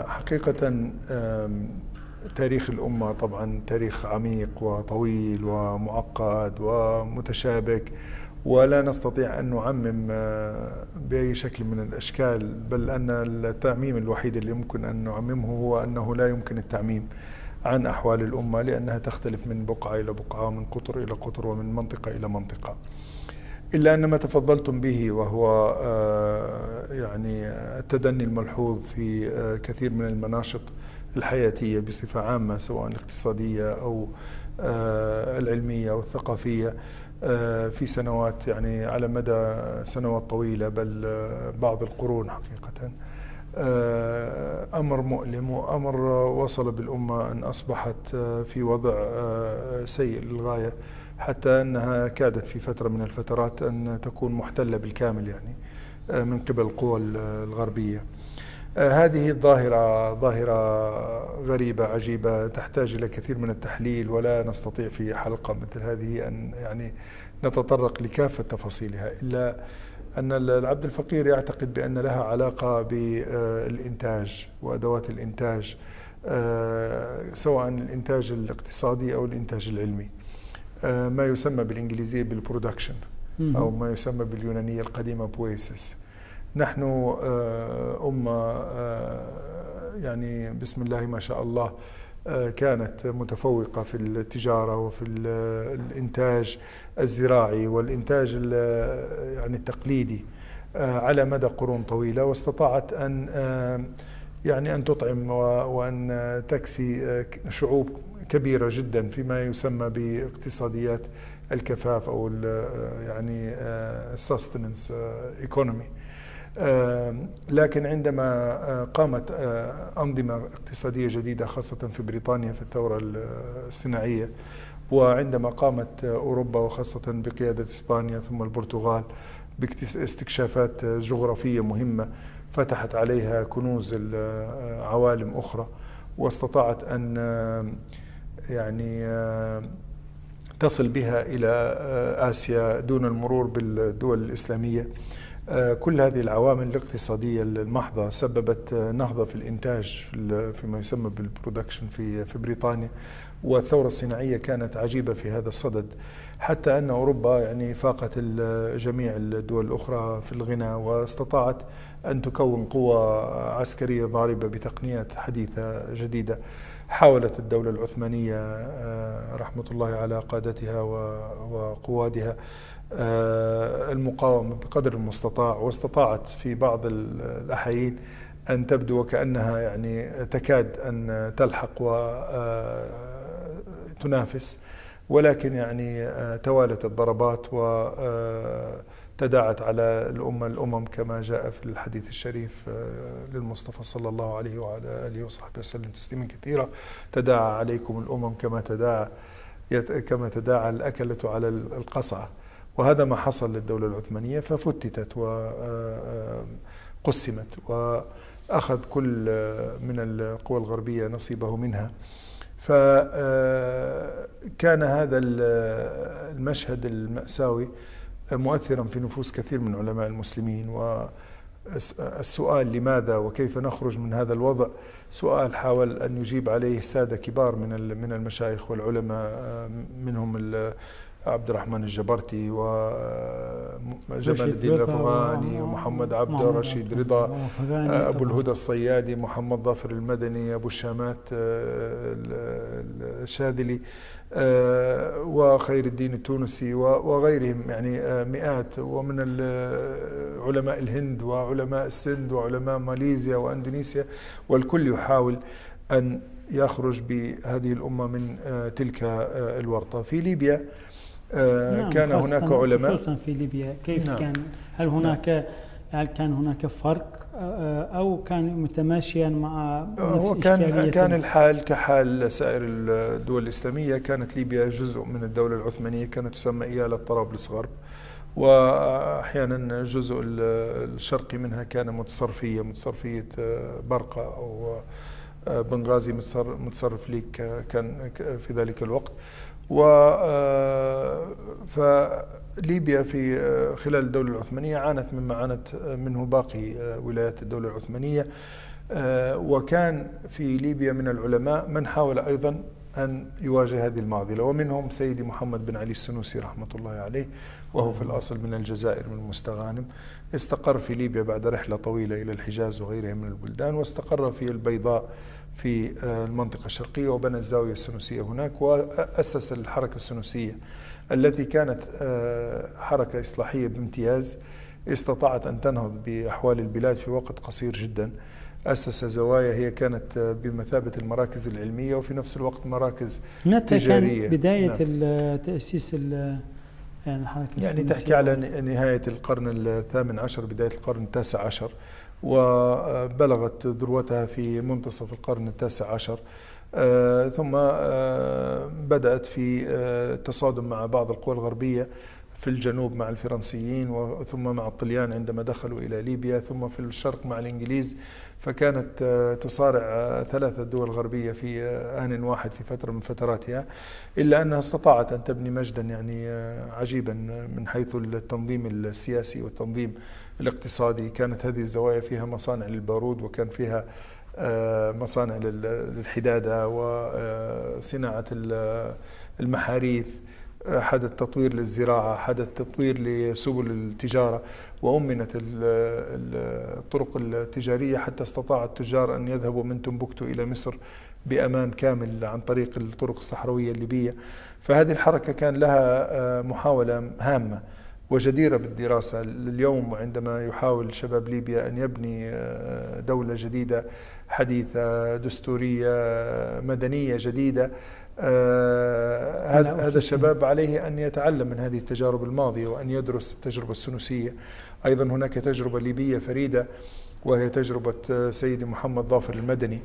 حقيقة تاريخ الأمة طبعا تاريخ عميق وطويل ومعقد ومتشابك، ولا نستطيع أن نعمم بأي شكل من الأشكال، بل أن التعميم الوحيد اللي يمكن أن نعممه هو أنه لا يمكن التعميم عن أحوال الأمة، لأنها تختلف من بقعة إلى بقعة، ومن قطر إلى قطر، ومن منطقة إلى منطقة. إلا أن ما تفضلتم به وهو يعني التدني الملحوظ في كثير من المناشط الحياتية بصفة عامة، سواء الاقتصادية أو العلمية أو الثقافية، في سنوات يعني على مدى سنوات طويلة، بل بعض القرون حقيقة. أمر مؤلم، وأمر وصل بالأمة أن أصبحت في وضع سيء للغاية، حتى أنها كادت في فترة من الفترات أن تكون محتلة بالكامل يعني من قبل القوى الغربية. هذه ظاهرة غريبة عجيبة تحتاج إلى كثير من التحليل، ولا نستطيع في حلقة مثل هذه أن يعني نتطرق لكافة تفاصيلها، إلا أن العبد الفقير يعتقد بأن لها علاقة بالإنتاج وأدوات الإنتاج، سواء الإنتاج الاقتصادي أو الإنتاج العلمي، ما يسمى بالإنجليزية بالبرودكشن، أو ما يسمى باليونانية القديمة بويسس. نحن أمة يعني بسم الله ما شاء الله كانت متفوقة في التجارة وفي الإنتاج الزراعي والإنتاج يعني التقليدي على مدى قرون طويلة، واستطاعت أن يعني أن تطعم وأن تكسي شعوب كبيرة جدا فيما يسمى باقتصاديات الكفاف أو يعني sustenance economy. لكن عندما قامت أنظمة اقتصادية جديدة خاصة في بريطانيا في الثورة الصناعية، وعندما قامت أوروبا وخاصة بقيادة إسبانيا ثم البرتغال باستكشافات جغرافية مهمة فتحت عليها كنوز عوالم أخرى، واستطاعت أن يعني تصل بها إلى آسيا دون المرور بالدول الإسلامية. كل هذه العوامل الاقتصادية المحضة سببت نهضة في الإنتاج فيما يسمى بالبرودكشن في بريطانيا، والثورة الصناعية كانت عجيبة في هذا الصدد، حتى أن أوروبا يعني فاقت جميع الدول الأخرى في الغنى، واستطاعت أن تكون قوة عسكرية ضاربة بتقنيات حديثة جديدة. حاولت الدولة العثمانية رحمة الله على قادتها وقوادها المقاومة بقدر المستطاع، واستطاعت في بعض الأحيان أن تبدو وكأنها يعني تكاد أن تلحق وتنافس، ولكن يعني توالت الضربات وتداعت على الأمم كما جاء في الحديث الشريف للمصطفى صلى الله عليه وعلى آله وصحبه وسلم تسليما كثيرا: تداعى عليكم الأمم كما تداعى الأكلة على القصعة. وهذا ما حصل للدولة العثمانية، ففتتت وقسمت، وأخذ كل من القوى الغربية نصيبه منها. فكان هذا المشهد المأساوي مؤثرا في نفوس كثير من علماء المسلمين، والسؤال لماذا وكيف نخرج من هذا الوضع سؤال حاول أن يجيب عليه سادة كبار من المشايخ والعلماء، منهم عبد الرحمن الجبرتي وجمال الدين الأفغاني ومحمد عبد رشيد رضا، أبو الهدى الصيادي، محمد ظافر المدني، أبو الشامات الشاذلي، وخير الدين التونسي وغيرهم، يعني مئات، ومن علماء الهند وعلماء السند وعلماء ماليزيا وأندونيسيا، والكل يحاول أن يخرج بهذه الأمة من تلك الورطة. في ليبيا كان هناك علماء، خصوصا في ليبيا كيف نعم. كان؟ هل كان هناك فرق أو كان متماشيا مع هو كان الحال كحال سائر الدول الإسلامية. كانت ليبيا جزء من الدولة العثمانية، كانت تسمى إيالة طرابلس غرب، وأحيانا الجزء الشرقي منها كان متصرفية برقة أو بنغازي، متصرف ليك كان في ذلك الوقت. فليبيا في خلال الدولة العثمانية عانت مما عانت منه باقي ولايات الدولة العثمانية، وكان في ليبيا من العلماء من حاول أيضا أن يواجه هذه المعضلة، ومنهم سيدي محمد بن علي السنوسي رحمة الله عليه، وهو في الأصل من الجزائر من مستغانم. استقر في ليبيا بعد رحلة طويلة إلى الحجاز وغيرها من البلدان، واستقر في البيضاء في المنطقة الشرقية، وبنى الزاوية السنوسية هناك، وأسس الحركة السنوسية التي كانت حركة إصلاحية بامتياز، استطاعت أن تنهض بأحوال البلاد في وقت قصير جدا. أسس زوايا هي كانت بمثابة المراكز العلمية وفي نفس الوقت مراكز تجارية. كان بداية تأسيس يعني الحركة يعني تحكي على نهاية القرن الثامن عشر بداية القرن التاسع عشر، وبلغت ذروتها في منتصف القرن التاسع عشر، ثم بدأت في تصادم مع بعض القوى الغربية في الجنوب مع الفرنسيين، ثم مع الطليان عندما دخلوا إلى ليبيا، ثم في الشرق مع الإنجليز. فكانت تصارع ثلاثة دول غربية في آن واحد في فترة من فتراتها، إلا أنها استطاعت أن تبني مجدا يعني عجيبا من حيث التنظيم السياسي والتنظيم الاقتصادي. كانت هذه الزوايا فيها مصانع للبارود، وكان فيها مصانع للحدادة وصناعة المحاريث، حدث تطوير للزراعة، حدث تطوير لسبل التجارة، وأمنت الطرق التجارية حتى استطاع التجار أن يذهبوا من تمبكتو إلى مصر بأمان كامل عن طريق الطرق الصحراوية الليبية. فهذه الحركة كان لها محاولة هامة وجديرة بالدراسة. اليوم عندما يحاول شباب ليبيا أن يبني دولة جديدة حديثة دستورية مدنية جديدة، هذا الشباب عليه أن يتعلم من هذه التجارب الماضية وأن يدرس التجربة السنوسية. أيضا هناك تجربة ليبية فريدة، وهي تجربة سيدي محمد ظافر المدني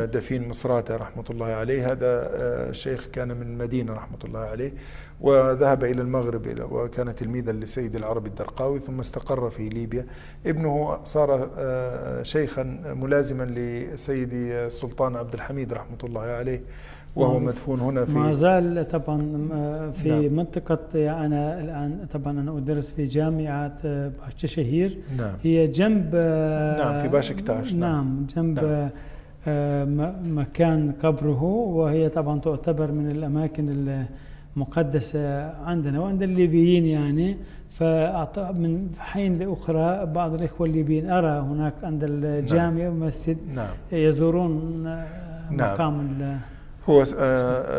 دفين مصراتة رحمة الله عليه. هذا الشيخ كان من المدينة رحمة الله عليه، وذهب إلى المغرب وكان تلميذا لسيد العربي الدرقاوي، ثم استقر في ليبيا. ابنه صار شيخا ملازما لسيدي السلطان عبد الحميد رحمة الله عليه، وهو مدفون هنا في ما زال طبعا في نعم. منطقة أنا الآن طبعا أنا أدرس في جامعة باشتشهير، نعم. هي جنب نعم في باشكتاش، نعم جنب مكان قبره، وهي طبعا تعتبر من الأماكن المقدسة عندنا وعند الليبيين يعني. فمن حين لأخرى بعض الإخوة الليبيين أرى هناك عند الجامعة ومسجد نعم. يزورون مقام نعم. هو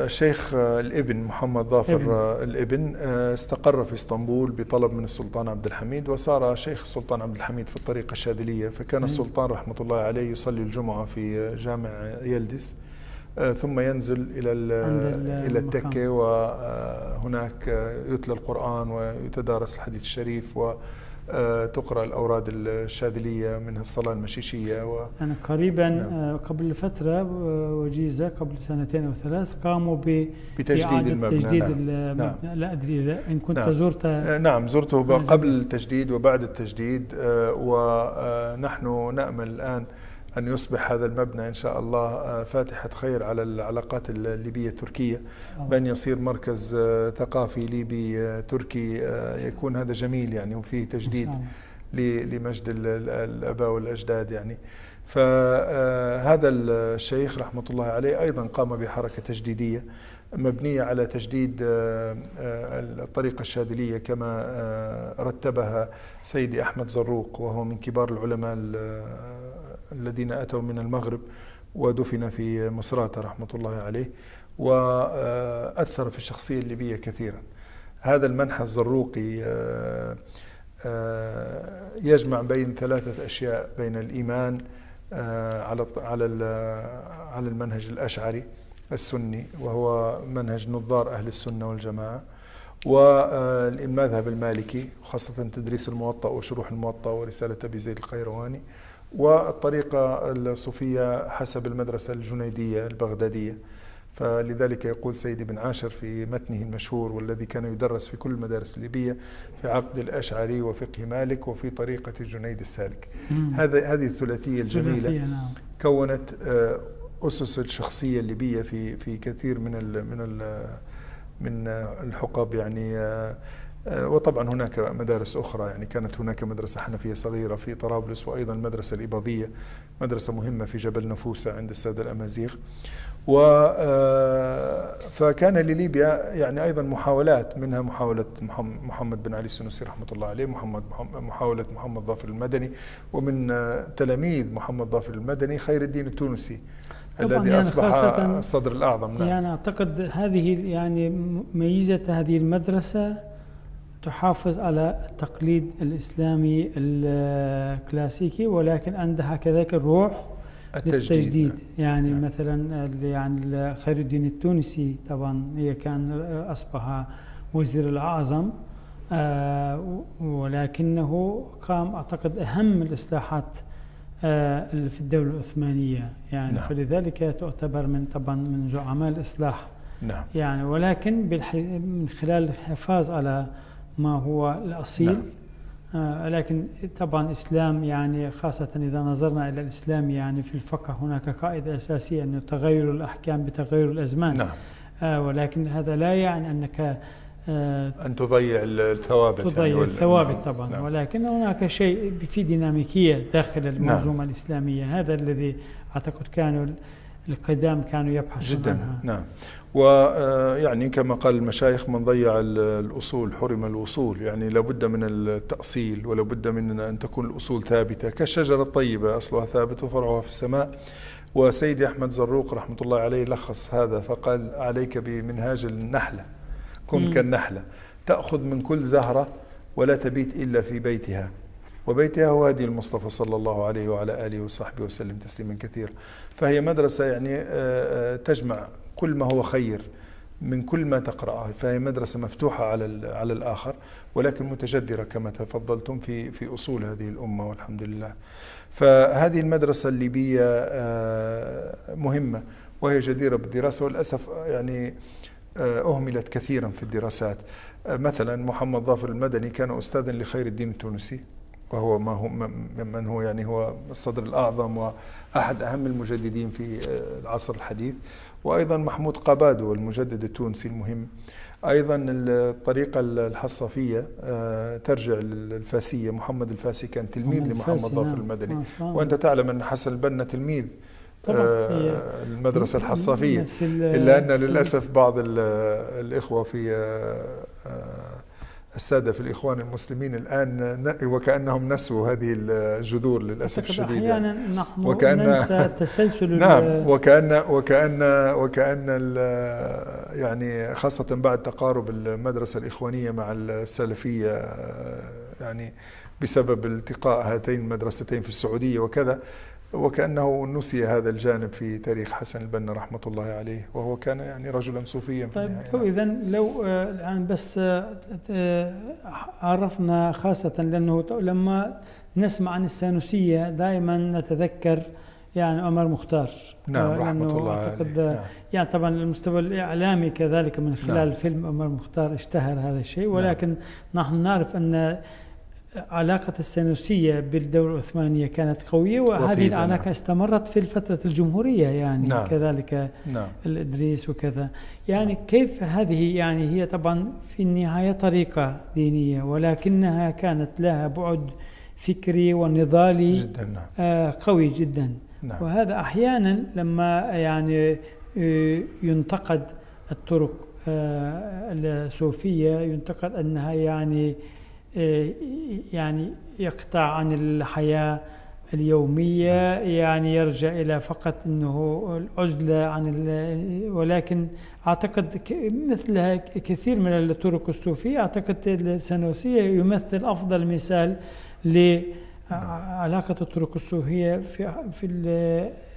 شيخ الابن محمد ظافر الابن استقر في اسطنبول بطلب من السلطان عبد الحميد، وصار شيخ السلطان عبد الحميد في الطريقة الشاذلية. فكان السلطان رحمة الله عليه يصلي الجمعة في جامع يلدس، ثم ينزل إلى التكة، وهناك يتلى القرآن ويتدارس الحديث الشريف وتقرأ الأوراد الشاذلية منها الصلاة المشيشية. أنا قريبا قبل فترة وجيزة قبل سنتين أو ثلاث قاموا بتجديد المبنى. تجديد المبنى. لا أدري إذا إن كنت زرته. نعم زرته قبل التجديد وبعد التجديد، ونحن نأمل الآن أن يصبح هذا المبنى إن شاء الله فاتحة خير على العلاقات الليبية التركية، بأن يصير مركز ثقافي ليبي تركي. يكون هذا جميل يعني، وفيه تجديد لمجد الآباء والأجداد يعني. فهذا الشيخ رحمة الله عليه أيضا قام بحركة تجديدية مبنية على تجديد الطريقة الشاذلية كما رتبها سيدي أحمد زروق، وهو من كبار العلماء الذين أتوا من المغرب، ودفن في مصراتة رحمة الله عليه، وأثر في الشخصية الليبية كثيرا. هذا المنحى الزروقي يجمع بين ثلاثة أشياء: بين الإيمان على المنهج الأشعري السني، وهو منهج نظار أهل السنة والجماعة، والمذهب المالكي خاصة تدريس الموطأ وشروح الموطأ ورسالة أبي زيد القيرواني، والطريقة الصوفية حسب المدرسة الجنيدية البغدادية. فلذلك يقول سيدي بن عاشر في متنه المشهور والذي كان يدرس في كل المدارس الليبية: في عقد الأشعري وفقه مالك وفي طريقة جنيد السالك. هذه الثلاثية الجميلة كونت أسس الشخصية الليبية في كثير من الحقب يعني. وطبعا هناك مدارس أخرى، يعني كانت هناك مدرسة حنفية صغيرة في طرابلس، وأيضا المدرسة الإباضية مدرسة مهمة في جبل نفوسة عند السادة الأمازيغ. فكان لليبيا يعني أيضا محاولات، منها محاولة محمد بن علي السنوسي رحمة الله عليه، محاولة محمد ظافر المدني، ومن تلاميذ محمد ظافر المدني خير الدين التونسي الذي يعني أصبح الصدر الأعظم. نعم. يعني أعتقد هذه يعني ميزة هذه المدرسة تحافظ على التقليد الإسلامي الكلاسيكي، ولكن عندها كذلك الروح للتجديد. يعني نعم. مثلا يعني خير الدين التونسي طبعا هي كان أصبح وزير الأعظم، ولكنه قام أعتقد أهم الإصلاحات في الدولة العثمانية يعني. نعم. فلذلك تعتبر من زعماء الإصلاح. نعم. يعني ولكن من خلال الحفاظ على ما هو الأصيل. نعم. لكن طبعا الإسلام يعني خاصة إذا نظرنا إلى الإسلام يعني في الفقه هناك قاعدة أساسية أنه تغير الأحكام بتغير الأزمان. نعم. ولكن هذا لا يعني أنك أن تضيع الثوابت. تضيع الثوابت طبعا. نعم. ولكن هناك شيء في ديناميكية داخل المنظومة. نعم. الإسلامية، هذا الذي أعتقد كانوا القدام كانوا يبحثون جدا عنها. نعم. ويعني كما قال المشايخ: من ضيع الأصول حرم الوصول. يعني لابد من التأصيل، ولابد من أن تكون الأصول ثابتة كالشجرة الطيبة، أصلها ثابت وفرعها في السماء. وسيدي أحمد زروق رحمة الله عليه لخص هذا فقال: عليك بمنهاج النحلة، كن كالنحلة، تأخذ من كل زهرة ولا تبيت إلا في بيتها، وبيتها هو هدي المصطفى صلى الله عليه وعلى آله وصحبه وسلم تسليما كثيرا. فهي مدرسة يعني تجمع كل ما هو خير من كل ما تقرأه. فهي مدرسة مفتوحة على الآخر، ولكن متجدرة كما تفضلتم في أصول هذه الأمة والحمد لله. فهذه المدرسة الليبية مهمة وهي جديرة بالدراسة، وللأسف يعني أهملت كثيرا في الدراسات. مثلا محمد ظافر المدني كان أستاذا لخير الدين التونسي، وهو من هو يعني هو الصدر الأعظم وأحد أهم المجددين في العصر الحديث. وأيضا محمود قبادو المجدد التونسي المهم. أيضا الطريقة الحصافية ترجع للفاسية. محمد الفاسي كان تلميذ لمحمد ظافر المدني، وأنت تعلم أن حسن البنا تلميذ المدرسة الحصافية، إلا أن للأسف بعض الإخوة في السادة في الإخوان المسلمين الآن وكأنهم نسوا هذه الجذور للأسف الشديد. أحيانا نحن ننسى تسلسل. نعم. وكأن يعني خاصة بعد تقارب المدرسة الإخوانية مع السلفية، يعني بسبب التقاء هاتين المدرستين في السعودية وكذا، وكأنه نسي هذا الجانب في تاريخ حسن البنا رحمة الله عليه، وهو كان يعني رجلا صوفيا. طيب إذا لو الآن بس عرفنا، خاصة لأنه لما نسمع عن السانوسية دائما نتذكر يعني عمر مختار. نعم رحمة الله عليه. نعم. يعني طبعا المستوى الإعلامي كذلك من خلال فيلم عمر مختار اشتهر هذا الشيء، ولكن نحن نعرف أن علاقة السانوسية بالدولة العثمانية كانت قوية، وهذه العلاقة استمرت في الفترة الجمهورية يعني. نعم. كذلك الإدريس وكذا. يعني كيف هذه يعني هي طبعا في النهاية طريقة دينية، ولكنها كانت لها بعد فكري ونضالي جداً. قوي جدا. نعم. وهذا أحيانا لما يعني ينتقد الطرق الصوفية ينتقد أنها يعني يقطع عن الحياة اليومية، يعني يرجع إلى فقط أنه العزلة عن ولكن أعتقد مثلها كثير من الطرق الصوفية. أعتقد السانوسية يمثل أفضل مثال لعلاقة الطرق الصوفية في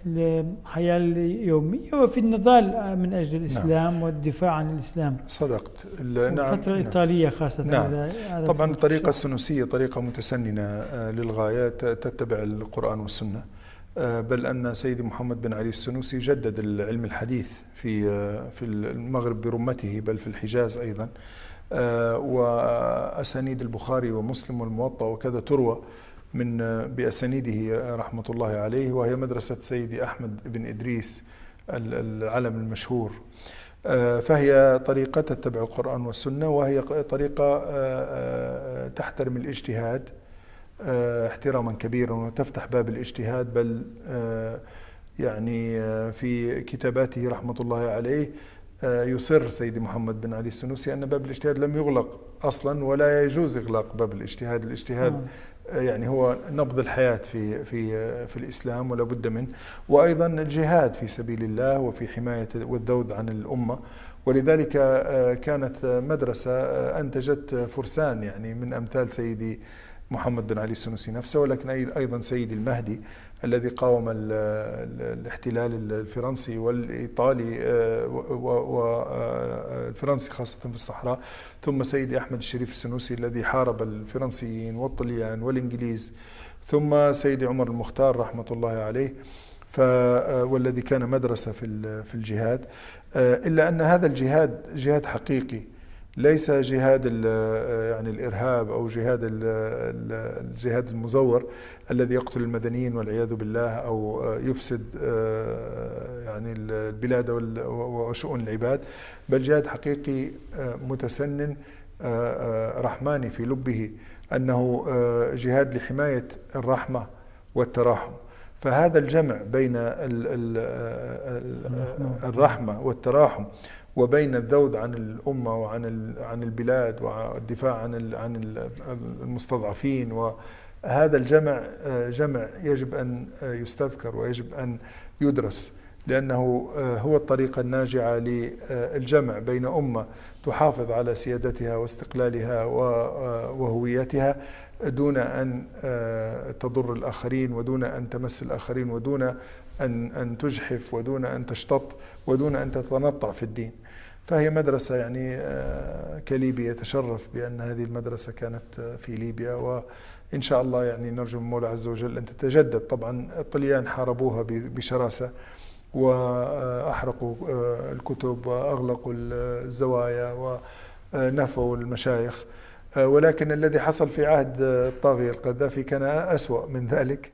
الحياة اليومية وفي النضال من أجل الإسلام. نعم. والدفاع عن الإسلام. صدقت. الفترة الإيطالية خاصة. نعم. طبعا الطريقة السنوسية طريقة متسننة للغاية، تتبع القرآن والسنة، بل أن سيدي محمد بن علي السنوسي جدد العلم الحديث في المغرب برمته، بل في الحجاز أيضا. وأسانيد البخاري ومسلم والموطأ وكذا تروى بأسانيده رحمة الله عليه، وهي مدرسة سيدي أحمد بن إدريس العلم المشهور. فهي طريقة تتبع القرآن والسنة، وهي طريقة تحترم الاجتهاد احتراما كبيرا، وتفتح باب الاجتهاد. بل يعني في كتاباته رحمة الله عليه يصر سيدي محمد بن علي السنوسي أن باب الاجتهاد لم يغلق أصلا، ولا يجوز إغلاق باب الاجتهاد. الاجتهاد يعني هو نبض الحياة في الإسلام، ولا بد منه. وأيضا الجهاد في سبيل الله وفي حماية والذود عن الأمة. ولذلك كانت مدرسة أنتجت فرسان يعني من أمثال سيدي محمد بن علي السنوسي نفسه، ولكن أيضا سيدي المهدي الذي قاوم الاحتلال الفرنسي والإيطالي والفرنسي خاصة في الصحراء، ثم سيدي أحمد الشريف السنوسي الذي حارب الفرنسيين والطليان والإنجليز، ثم سيدي عمر المختار رحمة الله عليه، والذي كان مدرسة في الجهاد. إلا أن هذا الجهاد جهاد حقيقي، ليس جهاد يعني الإرهاب أو الجهاد المزور الذي يقتل المدنيين والعياذ بالله، أو يفسد يعني البلاد وشؤون العباد، بل جهاد حقيقي متسنن رحماني في لبه، أنه جهاد لحماية الرحمة والتراحم. فهذا الجمع بين الرحمة والتراحم، وبين الذود عن الأمة وعن البلاد، والدفاع عن المستضعفين، وهذا الجمع جمع يجب أن يستذكر ويجب أن يدرس، لأنه هو الطريقة الناجعة للجمع بين أمة تحافظ على سيادتها واستقلالها وهويتها، دون أن تضر الآخرين، ودون أن تمس الآخرين، ودون أن تجحف، ودون أن تشتط، ودون أن تتنطع في الدين. فهي مدرسة يعني كليبي يتشرف بأن هذه المدرسة كانت في ليبيا، وإن شاء الله يعني نرجو من المولى عز وجل أن تتجدد. طبعا الطليان حاربوها بشراسة، وأحرقوا الكتب وأغلقوا الزوايا ونفوا المشايخ، ولكن الذي حصل في عهد الطاغية القذافي كان أسوأ من ذلك.